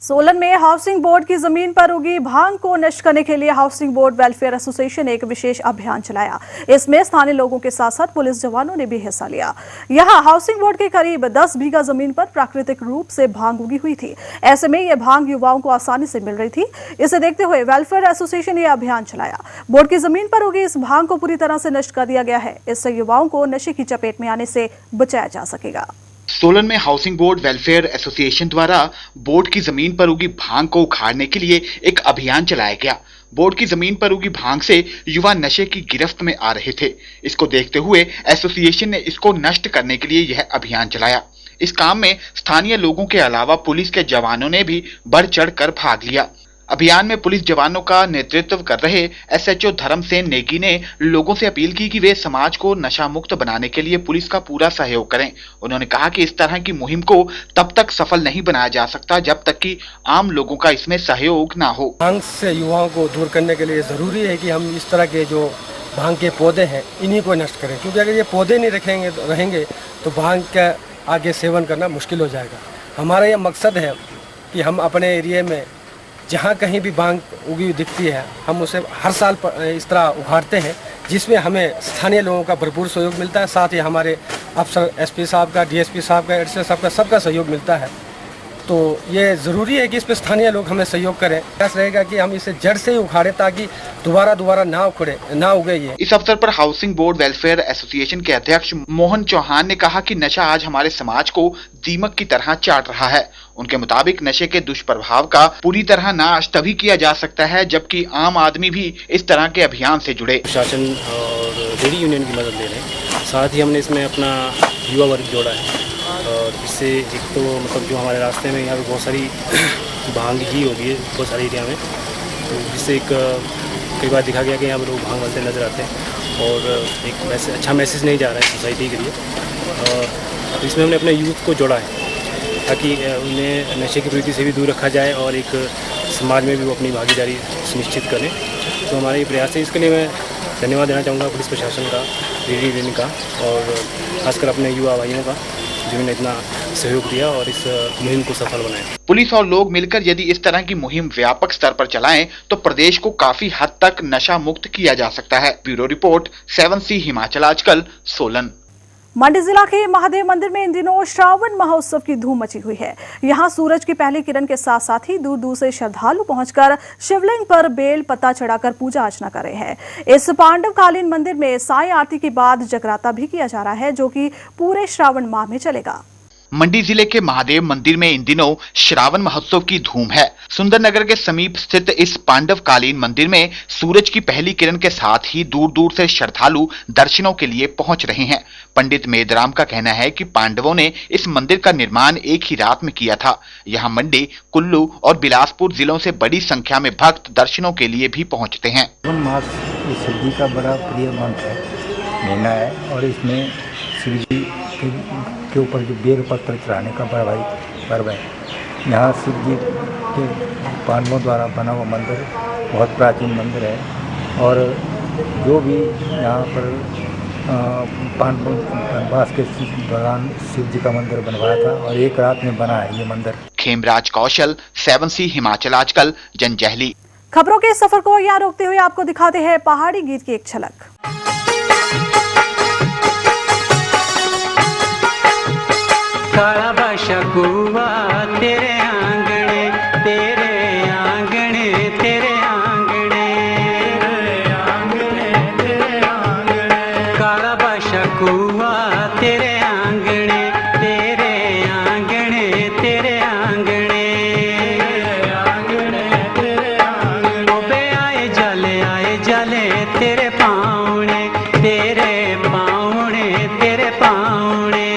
सोलन में housing board की जमीन पर उगी भांग को नष्ट करने के लिए हाउसिंग बोर्ड वेलफेयर एसोसिएशन ने एक विशेष अभियान चलाया। इसमें स्थानीय लोगों के साथ साथ पुलिस जवानों ने भी हिस्सा लिया। यहां हाउसिंग बोर्ड के करीब 10 बीघा जमीन पर प्राकृतिक रूप से भांग उगी हुई थी। ऐसे में यह भांग युवाओं को आसानी से मिल रही थी। इसे देखते हुए वेलफेयर एसोसिएशन ने अभियान चलाया। बोर्ड की जमीन पर उगी इस भांग को पूरी तरह से नष्ट कर दिया गया है। इससे युवाओं को नशे की चपेट में आने से बचाया जा सकेगा। सोलन में हाउसिंग बोर्ड वेलफेयर एसोसिएशन द्वारा बोर्ड की जमीन पर उगी भांग को उखाड़ने के लिए एक अभियान चलाया गया। बोर्ड की जमीन पर उगी भांग से युवा नशे की गिरफ्त में आ रहे थे। इसको देखते हुए एसोसिएशन ने इसको नष्ट करने के लिए यह अभियान चलाया। इस काम में स्थानीय लोगों के अलावा पुलिस के जवानों ने भी बढ़ चढ़ कर भाग लिया। अभियान में पुलिस जवानों का नेतृत्व कर रहे एसएचओ धर्मसेन नेगी ने लोगों से अपील की कि वे समाज को नशा मुक्त बनाने के लिए पुलिस का पूरा सहयोग करें। उन्होंने कहा कि इस तरह की मुहिम को तब तक सफल नहीं बनाया जा सकता जब तक कि आम लोगों का इसमें सहयोग ना हो। भांग से युवाओं को दूर करने के लिए जरूरी है कि हम इस तरह के जो भांग के पौधे हैं इन्हीं को नष्ट करें, क्योंकि अगर ये पौधे नहीं रहेंगे तो भांग का आगे सेवन करना मुश्किल हो जाएगा। हमारा यह मकसद है कि हम अपने एरिया में जहाँ कहीं भी भांग उगी दिखती है हम उसे हर साल इस तरह उखाड़ते हैं, जिसमें हमें स्थानीय लोगों का भरपूर सहयोग मिलता है। साथ ही हमारे अफसर एसपी साहब का, डीएसपी साहब का, एडीसी साहब का, सबका सहयोग मिलता है। तो ये ज़रूरी है कि इस पर स्थानीय लोग हमें सहयोग करें। प्रयास रहेगा कि हम इसे जड़ से ही उखाड़ें ताकि दोबारा ना उगे ये। इस अवसर पर हाउसिंग बोर्ड वेलफेयर एसोसिएशन के अध्यक्ष मोहन चौहान ने कहा कि नशा आज हमारे समाज को दीमक की तरह चाट रहा है। उनके मुताबिक नशे के दुष्प्रभाव का पूरी तरह नाश तभी किया जा सकता है जबकि आम आदमी भी इस तरह के अभियान से जुड़े। प्रशासन और रेडी यूनियन की मदद ले रहे हैं। साथ ही हमने इसमें अपना युवा वर्ग जोड़ा है और इससे एक तो मतलब जो हमारे रास्ते में यहाँ पे बहुत सारी भांग ही होती है बहुत सारे एरिया में, तो जिससे एक कई बार देखा गया कि यहाँ पर लोग भांग वाले नजर आते हैं और एक अच्छा मैसेज नहीं जा रहा है सोसाइटी के लिए। तो इसमें हमने अपने यूथ को जोड़ा है ताकि उन्हें नशे की प्रवृत्ति से भी दूर रखा जाए और एक समाज में भी वो अपनी भागीदारी सुनिश्चित करें। तो हमारा ये प्रयास है। इसके लिए मैं धन्यवाद देना चाहूँगा पुलिस प्रशासन का, रेडी यूनियन का और खासकर अपने युवा भाइयों का जिन्होंने इतना सहयोग दिया और इस मुहिम को सफल बनाया। पुलिस और लोग मिलकर यदि इस तरह की मुहिम व्यापक स्तर पर चलाएं तो प्रदेश को काफी हद तक नशा मुक्त किया जा सकता है। ब्यूरो रिपोर्ट 7C हिमाचल आजकल, सोलन। मंडी जिला के महादेव मंदिर में इन दिनों श्रावण महोत्सव की धूम मची हुई है। यहां सूरज की पहली किरण के साथ साथ ही दूर दूर से श्रद्धालु पहुंचकर शिवलिंग पर बेल पत्ता चढ़ाकर पूजा अर्चना कर रहे हैं। इस पांडवकालीन मंदिर में साय आरती के बाद जगराता भी किया जा रहा है, जो कि पूरे श्रावण माह में चलेगा। मंडी जिले के महादेव मंदिर में इन दिनों श्रावण महोत्सव की धूम है। सुंदरनगर के समीप स्थित इस पांडवकालीन मंदिर में सूरज की पहली किरण के साथ ही दूर दूर से श्रद्धालु दर्शनों के लिए पहुंच रहे हैं। पंडित मेदराम का कहना है कि पांडवों ने इस मंदिर का निर्माण एक ही रात में किया था। यहाँ मंडी, कुल्लू और बिलासपुर जिलों से बड़ी संख्या में भक्त दर्शनों के लिए भी पहुंचते हैं। श्रावण मास शिव जी का बड़ा प्रिय मंत्र महीना है और इसमें शिव जी के ऊपर जो बेल पत्र चढ़ाने का पर्व है। यहाँ शिव जी के पांडवों द्वारा बना हुआ मंदिर बहुत प्राचीन मंदिर है और जो भी यहाँ पर पांडवों वनवास के दौरान शिव जी का मंदिर बनवाया था और एक रात में बना है ये मंदिर। खेमराज कौशल, 7C हिमाचल आजकल, जंजैहली। खबरों के सफर को यहाँ रोकते हुए आपको दिखाते हैं पहाड़ी गीत की एक झलक। काला बादशाह कुआ तेरे आंगणे, तेरे आंगणे, तेरे आंगणे, तेरे आंगणे, तेरे आंगणे। काला बादशाह कुआ तेरे आंगणे, तेरे आंगणे, तेरे आंगणे, तेरे आंगणे, तेरे आंगणे। ओबे आए जाले तेरे पावणे, तेरे पावणे, तेरे पावणे।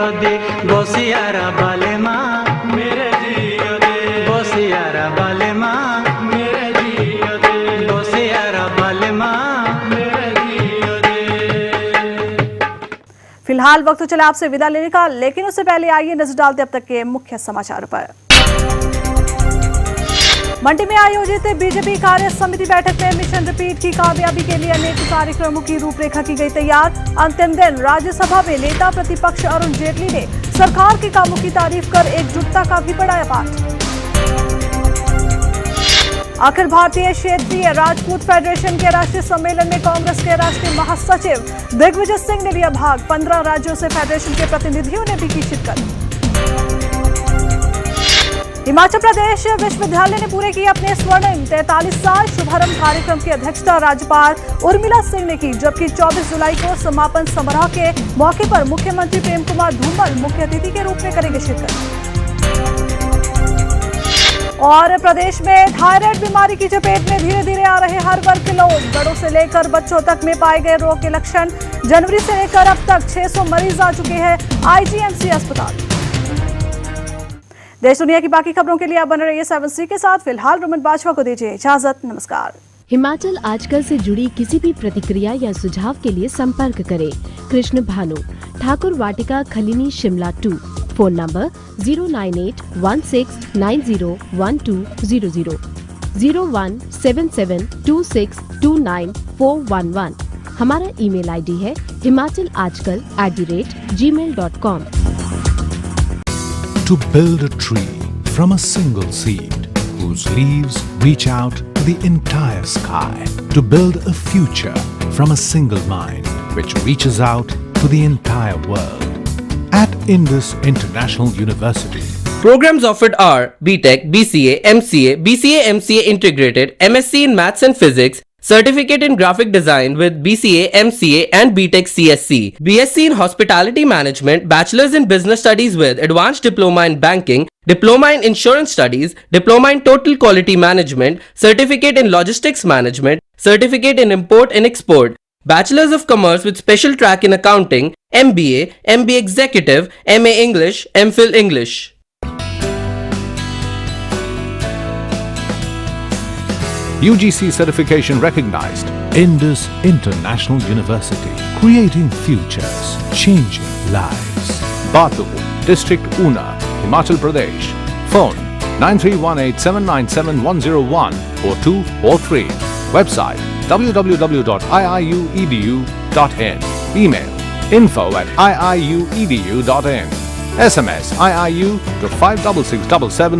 जियो दे बोसियारा बाले माँ मेरे जियो दे बोसियारा बाले माँ मेरे जियो दे बोसियारा बाले माँ मेरे जियो दे। फिलहाल वक्त तो चला आपसे विदा लेने का, लेकिन उससे पहले आइए नजर डालते अब तक के मुख्य समाचारों पर। मंडी में आयोजित बीजेपी कार्य समिति बैठक में मिशन रिपीट की कामयाबी के लिए अनेक कार्यक्रमों की रूपरेखा की गई तैयार। अंतिम दिन राज्यसभा में नेता प्रतिपक्ष अरुण जेटली ने सरकार के कामों की तारीफ कर एकजुटता का भी पढ़ाया पाठ। अखिल भारतीय क्षेत्रीय राजपूत फेडरेशन के राष्ट्रीय सम्मेलन में कांग्रेस के राष्ट्रीय महासचिव दिग्विजय सिंह ने लिया भाग। 15 राज्यों से फेडरेशन के प्रतिनिधियों ने भी की शिरकत। हिमाचल प्रदेश विश्वविद्यालय ने पूरे किए अपने स्वर्णिम 43 साल। शुभारंभ कार्यक्रम की अध्यक्षता राज्यपाल उर्मिला सिंह ने की, जबकि 24 जुलाई को समापन समारोह के मौके पर मुख्यमंत्री प्रेम कुमार धूमल मुख्य अतिथि के रूप में करेंगे शिरकत। और प्रदेश में थायराइड बीमारी की चपेट में धीरे धीरे आ रहे हर वर्ग के लोग। बड़ों से लेकर बच्चों तक में पाए गए रोग के लक्षण। जनवरी से लेकर अब तक 600 मरीज आ चुके हैं आईजीएमसी अस्पताल। देश दुनिया की बाकी खबरों के लिए आप बने रहिए 7C के साथ। फिलहाल रोमन बाजवा को दीजिए इजाजत। नमस्कार। हिमाचल आजकल से जुड़ी किसी भी प्रतिक्रिया या सुझाव के लिए संपर्क करें कृष्ण भानु, ठाकुर वाटिका, खलीनी, शिमला 2। Phone number 09816901200, 017726294111। हमारा ईमेल आईडी है himalchalajkal@gmail.com। To build a tree from a single seed whose leaves reach out to the entire sky. To build a future from a single mind which reaches out to the entire world. At Indus International University. Programs offered are BTech, BCA, MCA, BCA MCA Integrated, MSc in Maths and Physics, Certificate in Graphic Design with BCA, MCA and BTech CSC, BSc in Hospitality Management, Bachelor's in Business Studies with Advanced Diploma in Banking, Diploma in Insurance Studies, Diploma in Total Quality Management, Certificate in Logistics Management, Certificate in Import and Export, Bachelor's of Commerce with Special Track in Accounting, MBA, MBA Executive, MA English, MPhil English. UGC certification recognized. Indus International University. Creating futures. Changing lives. Batu, District Una, Himachal Pradesh. Phone 9318797101 or 2 or 3. Website www.iiuedu.in. Email info@iiuedu.in. SMS IIU to 56677